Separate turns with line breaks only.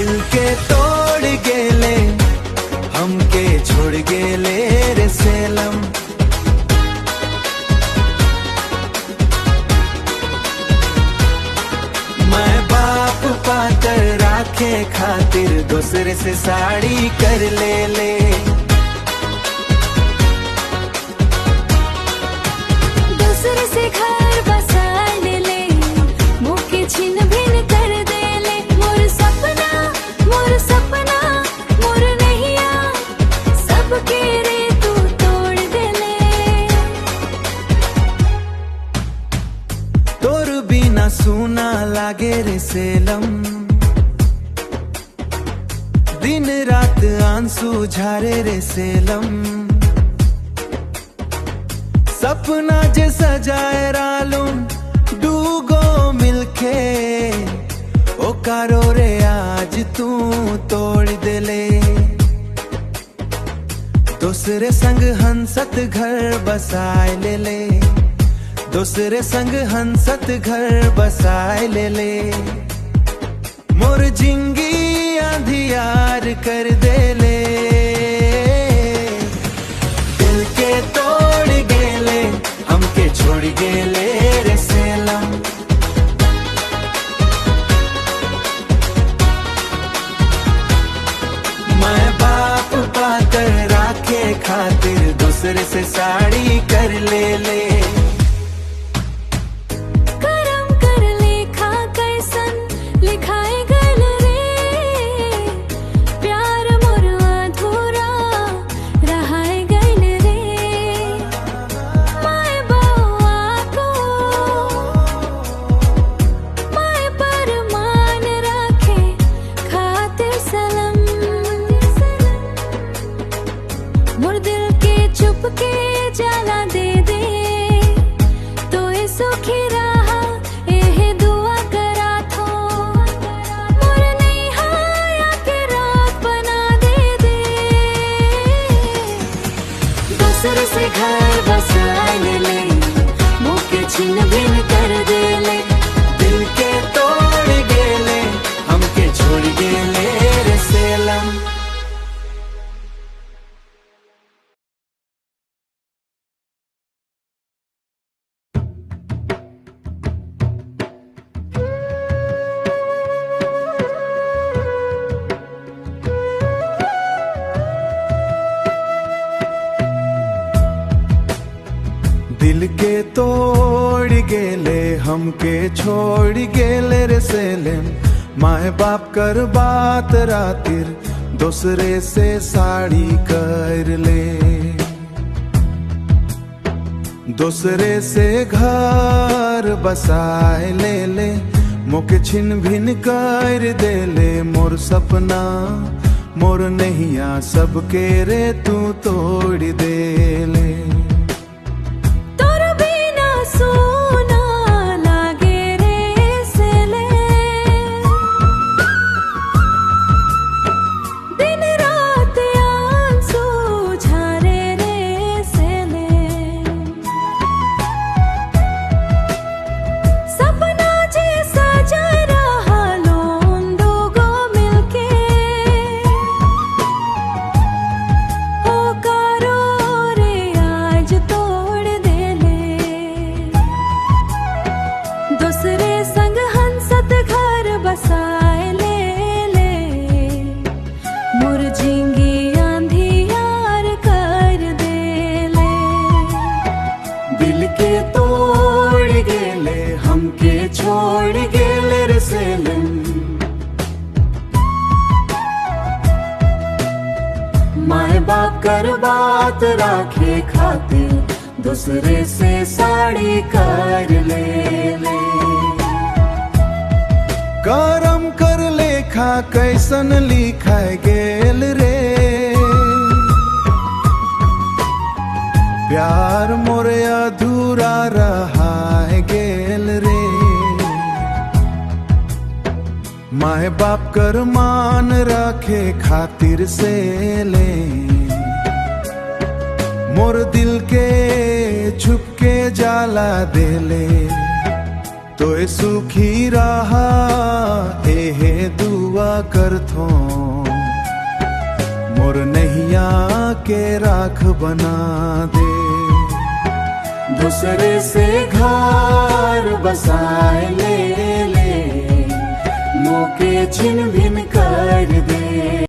दिल के तोड़ गेले हमके छोड़ गेले रे सेलम। मैं बाप पातर राखे खातिर दूसरे से साड़ी कर ले
दूसरे से घर बसा ले मुके छिन भिन कर दे ले। मोर सपना मोर नैया सबके रे तू तोड़ दे ले।
तोर बिना सुना लागे रे सेलम। दिन रात आंसू झारे रे सेलम। सपना जे सजाए रालूं डूगो मिलके ओ कारो रे आज तू तोड़ देले। दूसरे संग हंसत घर बसाए ले दूसरे संग हंसत घर बसाए ले। मोर जिंगी अंधियार कर देले। दिल के तोड़ गेले हमके छोड़ गेले रे सेलम। मैं बाप पातर राखे खातिर दूसरे से साड़ी कर ले
करम कर लेखा कैसन लिखाए गल रे। प्यार मोर अधूरा रहाए गल रे। माय बउआ को माय पर मान राखे खातिर सलम। मोर दिल के चुप के जाला दे तो ए सुखी रहा एहे दुआ करा थो। मोर नैया के रात बना दे दूसरे से घर बसाए ले मुके छिन भिन कर दे ले।
दिल के तोड़ गेले हमके छोड़ गेले रे सेलम। दिल के तोड़ गेले हमके छोड़ गेले रे सेलम। माए बाप कर बात रातिर दूसरे से साड़ी कर ले। दूसरे से घर बसाए ले मुके छिन भिन कर देले। मोर सपना मोर नैया सबके रे तू तोड़ देले।
तोर बिना सोना लागे रे सेले। दिन रात आंसू झारे रे सेले। सपना जे सजा रहा लोन दोगो मिलके हो कारो रे आज तोड़ देले। दूसरे संग हंसत घर बसाए ले मोर जिंगी अंधियार कर देले।
दिल के तोड़ गेले हमके छोड़ गेले रे सेलम। माए बाप कर बात राखे खातिर दूसरे से साड़ी कर ले करम कर लेखा कैसन लिखाए गेल रे। प्यार मोरे अधूरा रहा गेल रे। माए बाप कर मान रखे खातिर से ले। मोर दिल के छुप के जाला देले तो सुखी रहा एहे दुआ कर थो। मोर नैया के राख बना दे। दूसरे से घर बसाए ले ले, मुके छिन भिन कर दे।